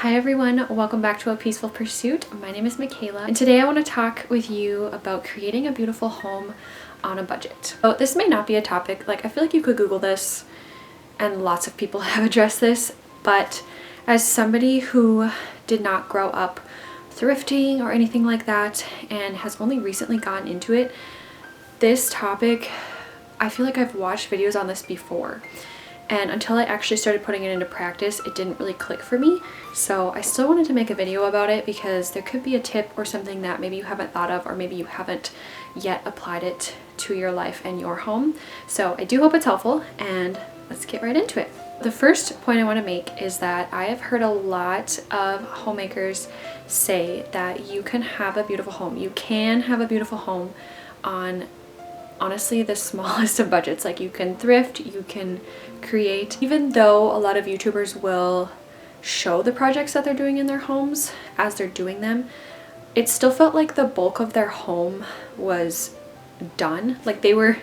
Hi everyone, welcome back to A Peaceful Pursuit. My name is Michaela and today I want to talk with you about creating a beautiful home on a budget. So this may not be a topic, I feel like you could Google this and lots of people have addressed this, but as somebody who did not grow up thrifting or anything like that and has only recently gotten into it, this topic, I feel like I've watched videos on this before. And until I actually started putting it into practice, it didn't really click for me. So I still wanted to make a video about it because there could be a tip or something that maybe you haven't thought of, or maybe you haven't yet applied it to your life and your home. So I do hope it's helpful, and let's get right into it. The first point I want to make is that I have heard a lot of homemakers say that you can have a beautiful home. You can have a beautiful home on honestly the smallest of budgets. Like, you can thrift, you can create. Even though a lot of YouTubers will show the projects that they're doing in their homes as they're doing them, it still felt like the bulk of their home was done. Like they were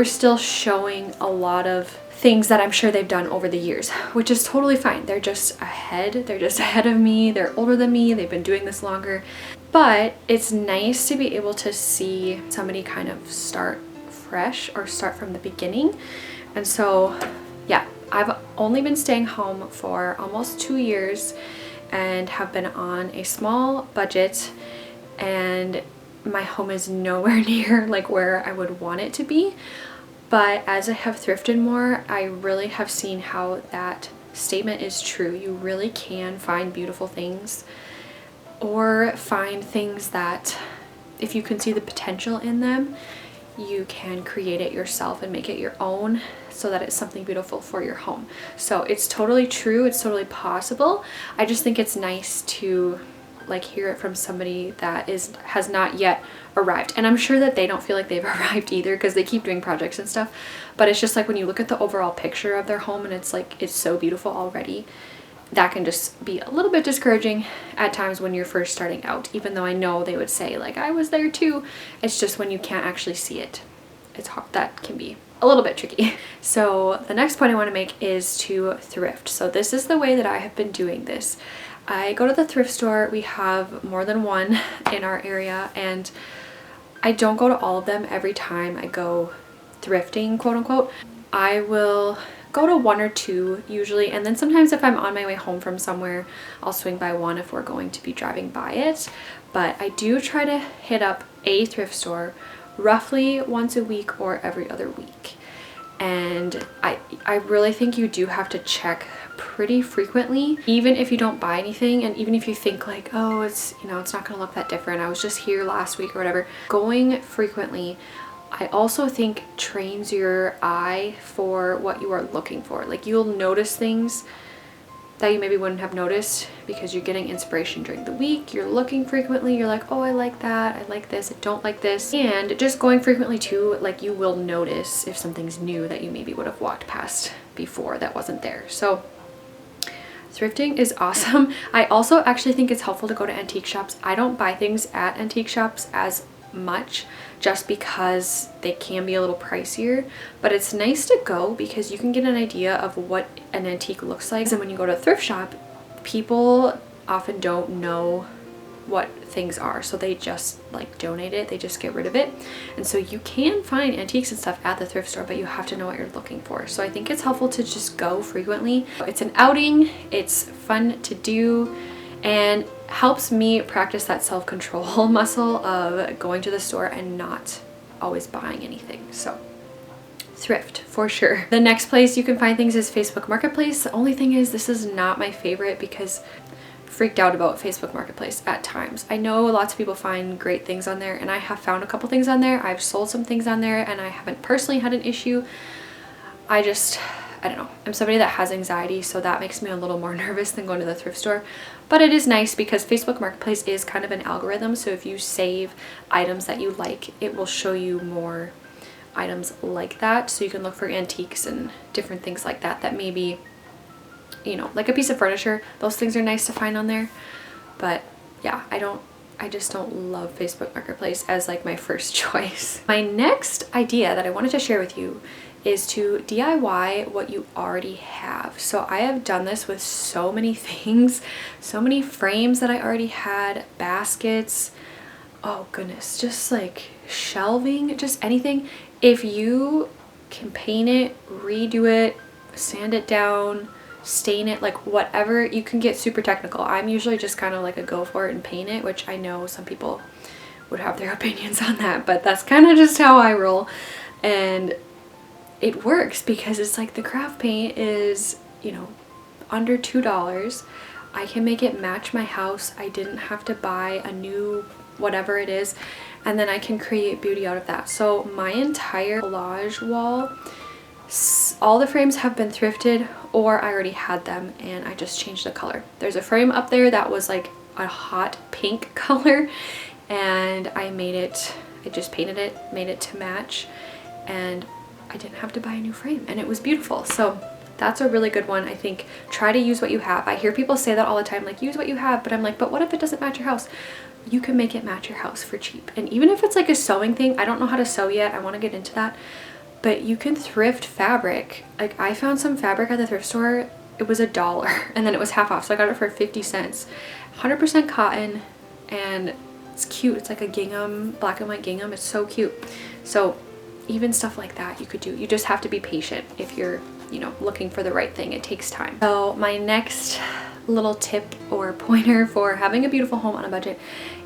still showing a lot of things that I'm sure they've done over the years, which is totally fine. They're just ahead. They're just ahead of me. They're older than me. They've been doing this longer. But it's nice to be able to see somebody kind of start fresh or start from the beginning. And so yeah, I've only been staying home for almost 2 years and have been on a small budget, and my home is nowhere near like where I would want it to be. But as I have thrifted more, I really have seen how that statement is true. You really can find beautiful things, or find things that if you can see the potential in them, you can create it yourself and make it your own so that it's something beautiful for your home. So it's totally true, it's totally possible. I just think it's nice to hear it from somebody that has not yet arrived. And I'm sure that they don't feel like they've arrived either, because they keep doing projects and stuff. But it's just like when you look at the overall picture of their home and it's like it's so beautiful already, that can just be a little bit discouraging at times when you're first starting out, even though I know they would say I was there too. It's just when you can't actually see it, it's hard. That can be a little bit tricky. So the next point I want to make is to thrift. So this is the way that I have been doing this. I go to the thrift store. We have more than one in our area, and I don't go to all of them every time I go thrifting, quote unquote. I will go to one or two usually, and then sometimes if I'm on my way home from somewhere, I'll swing by one if we're going to be driving by it. But I do try to hit up a thrift store roughly once a week or every other week. And I really think you do have to check pretty frequently, even if you don't buy anything, and even if you think oh, it's it's not gonna look that different, I was just here last week or whatever. Going frequently, I also think, trains your eye for what you are looking for. You'll notice things that you maybe wouldn't have noticed because you're getting inspiration during the week. You're looking frequently. You're like, oh, I like that. I like this. I don't like this. And just going frequently too, you will notice if something's new that you maybe would have walked past before that wasn't there. So thrifting is awesome. I also actually think it's helpful to go to antique shops. I don't buy things at antique shops as much just because they can be a little pricier, but it's nice to go because you can get an idea of what an antique looks like. And when you go to a thrift shop, people often don't know what things are, so they just donate it, they just get rid of it. And so you can find antiques and stuff at the thrift store, but you have to know what you're looking for. So I think it's helpful to just go frequently. It's an outing, it's fun to do, and helps me practice that self-control muscle of going to the store and not always buying anything. So thrift for sure. The next place you can find things is Facebook Marketplace. The only thing is, this is not my favorite because I freaked out about Facebook Marketplace at times. I know lots of people find great things on there, and I have found a couple things on there. I've sold some things on there and I haven't personally had an issue. I don't know. I'm somebody that has anxiety, so that makes me a little more nervous than going to the thrift store. But it is nice because Facebook Marketplace is kind of an algorithm. So if you save items that you like, it will show you more items like that. So you can look for antiques and different things like that that maybe, like a piece of furniture. Those things are nice to find on there. But yeah, I just don't love Facebook Marketplace as my first choice. My next idea that I wanted to share with you is to DIY what you already have. So I have done this with so many things, so many frames that I already had, baskets, oh goodness, just like shelving, just anything. If you can paint it, redo it, sand it down, stain it, like whatever, you can get super technical. I'm usually just kind of like a go for it and paint it, which I know some people would have their opinions on that, but that's kind of just how I roll. And it works because it's like the craft paint is, you know, under $2. I can make it match my house. I didn't have to buy a new whatever it is, and then I can create beauty out of that. So my entire collage wall, all the frames have been thrifted, or I already had them and I just changed the color. There's a frame up there that was like a hot pink color, and I just painted it, made it to match, and I didn't have to buy a new frame, and it was beautiful. So that's a really good one. I think try to use what you have. I hear people say that all the time, like use what you have, but I'm like, but what if it doesn't match your house? You can make it match your house for cheap. And even if it's like a sewing thing, I don't know how to sew yet, I want to get into that, but you can thrift fabric. Like I found some fabric at the thrift store, it was $1 and then it was half off, so I got it for 50 cents. 100% cotton, and it's cute. It's like a gingham, black and white gingham. It's so cute. So even stuff like that you could do. You just have to be patient if you're, you know, looking for the right thing. It takes time. So my next little tip or pointer for having a beautiful home on a budget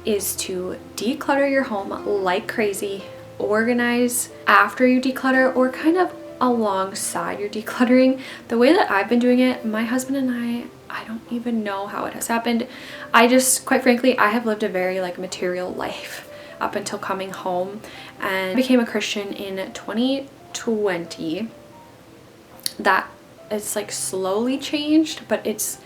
is to declutter your home like crazy. Organize after you declutter, or kind of alongside your decluttering. The way that I've been doing it, my husband and I don't even know how it has happened. I just, quite frankly, I have lived a very like material life up until coming home, and became a Christian in 2020. That it's like slowly changed, but it's,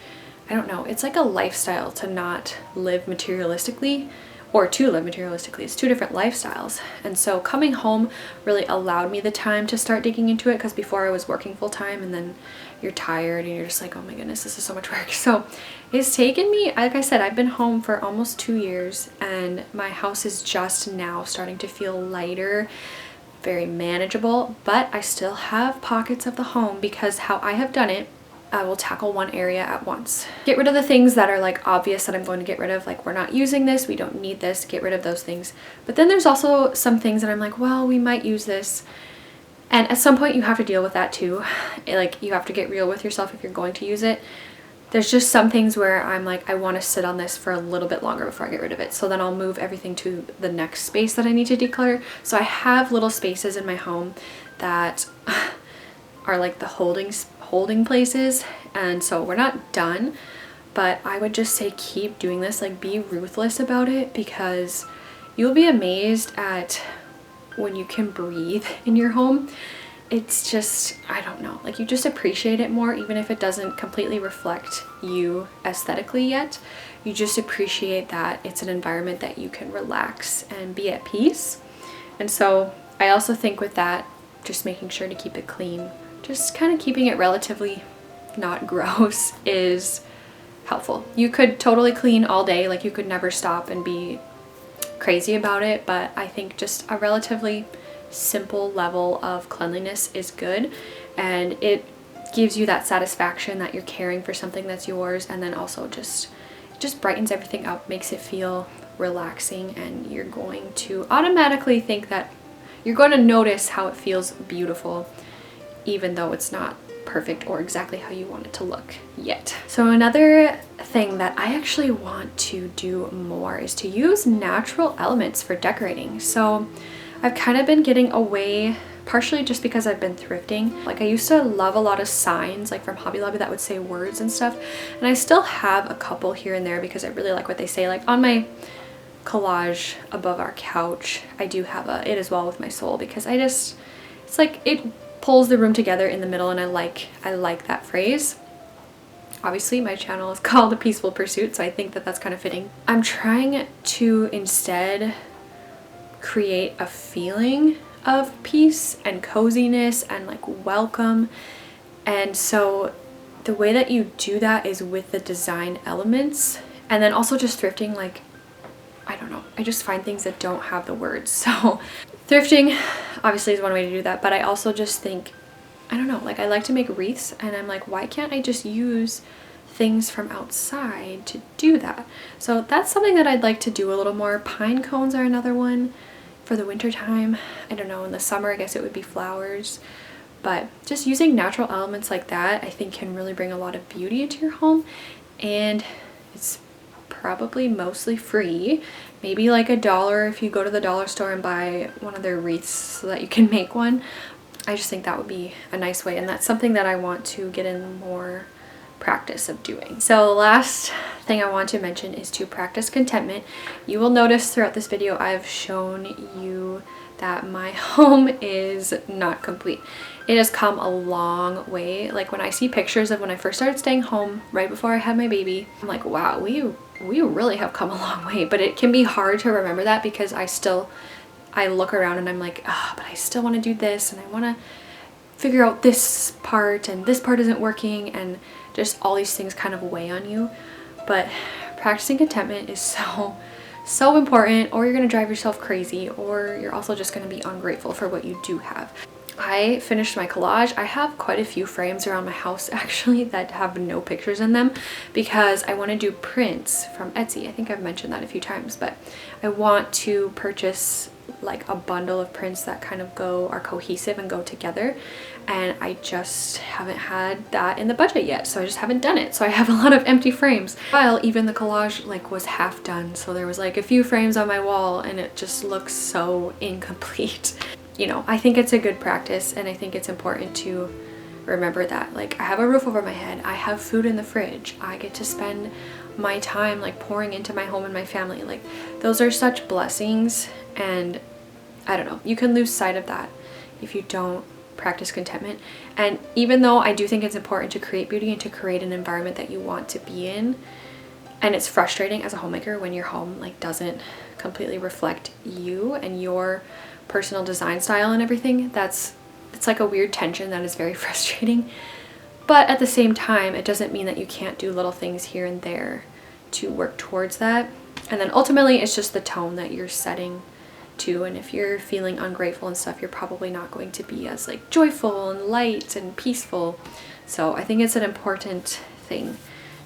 I don't know, it's like a lifestyle to not live materialistically, or to live materialistically. It's two different lifestyles. And so coming home really allowed me the time to start digging into it, because before I was working full time, and then you're tired and you're just like, oh my goodness, this is so much work. So it's taken me, like I said, I've been home for almost 2 years, and my house is just now starting to feel lighter, very manageable, but I still have pockets of the home, because how I have done it, I will tackle one area at once. Get rid of the things that are like obvious that I'm going to get rid of, like we're not using this, we don't need this, get rid of those things. But then there's also some things that I'm like, well, we might use this. And at some point you have to deal with that too. Like you have to get real with yourself if you're going to use it. There's just some things where I'm like, I want to sit on this for a little bit longer before I get rid of it. So then I'll move everything to the next space that I need to declutter. So I have little spaces in my home that are like the holding places, and so we're not done, but I would just say keep doing this. Like be ruthless about it, because you'll be amazed at when you can breathe in your home. It's just, I don't know, like you just appreciate it more, even if it doesn't completely reflect you aesthetically yet. You just appreciate that it's an environment that you can relax and be at peace. And so I also think with that, just making sure to keep it clean, just kind of keeping it relatively not gross is helpful. You could totally clean all day, like you could never stop and be crazy about it, but I think just a relatively simple level of cleanliness is good, and it gives you that satisfaction that you're caring for something that's yours, and then also just brightens everything up, makes it feel relaxing, and you're going to automatically think that you're going to notice how it feels beautiful, even though it's not perfect or exactly how you want it to look yet. So another thing that I actually want to do more is to use natural elements for decorating. So I've kind of been getting away, partially just because I've been thrifting. Like I used to love a lot of signs like from Hobby Lobby that would say words and stuff, and I still have a couple here and there because I really like what they say. Like on my collage above our couch, I do have a "It Is Well With My Soul," because it's like it pulls the room together in the middle, and I like that phrase. Obviously my channel is called A Peaceful Pursuit, so I think that that's kind of fitting. I'm trying to instead create a feeling of peace and coziness and like welcome, and so the way that you do that is with the design elements, and then also just thrifting. Like I don't know, I just find things that don't have the words. So thrifting obviously is one way to do that, but I also just think I don't know, like I like to make wreaths, and I'm like, why can't I just use things from outside to do that? So that's something that I'd like to do a little more. Pine cones are another one for the winter time. I don't know, in the summer I guess it would be flowers, but just using natural elements like that I think can really bring a lot of beauty into your home, and it's probably mostly free. Maybe like $1 if you go to the dollar store and buy one of their wreaths so that you can make one. I just think that would be a nice way, and that's something that I want to get in more practice of doing. So the last thing I want to mention is to practice contentment. You will notice throughout this video I've shown you that my home is not complete. It has come a long way. Like when I see pictures of when I first started staying home right before I had my baby, I'm like, wow, we really have come a long way. But it can be hard to remember that because I look around and I'm like, but I still want to do this, and I want to figure out this part, and this part isn't working, and just all these things kind of weigh on you. But practicing contentment is so important, or you're going to drive yourself crazy, or you're also just going to be ungrateful for what you do have. I finished my collage. I have quite a few frames around my house actually that have no pictures in them because I want to do prints from Etsy. I think I've mentioned that a few times, but I want to purchase like a bundle of prints that kind of are cohesive and go together, and I just haven't had that in the budget yet, so I just haven't done it. So I have a lot of empty frames, while even the collage like was half done, so there was like a few frames on my wall and it just looks so incomplete. You know, I think it's a good practice, and I think it's important to remember that like I have a roof over my head, I have food in the fridge, I get to spend my time like pouring into my home and my family. Like those are such blessings, and I don't know, you can lose sight of that if you don't practice contentment. And even though I do think it's important to create beauty and to create an environment that you want to be in, and it's frustrating as a homemaker when your home like doesn't completely reflect you and your personal design style and everything, it's like a weird tension that is very frustrating. But at the same time, it doesn't mean that you can't do little things here and there to work towards that. And then ultimately it's just the tone that you're setting to, and if you're feeling ungrateful and stuff, you're probably not going to be as like joyful and light and peaceful. So I think it's an important thing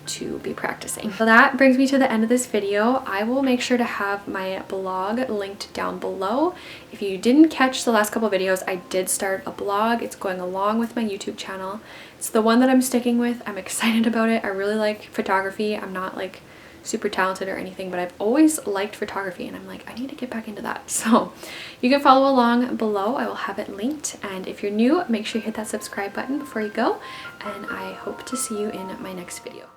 to be practicing. So that brings me to the end of this video. I will make sure to have my blog linked down below. If you didn't catch the last couple videos, I did start a blog. It's going along with my YouTube channel. It's the one that I'm sticking with. I'm excited about it. I really like photography. I'm not like super talented or anything, but I've always liked photography, and I'm like, I need to get back into that. So you can follow along below. I will have it linked, and if you're new, make sure you hit that subscribe button before you go, and I hope to see you in my next video.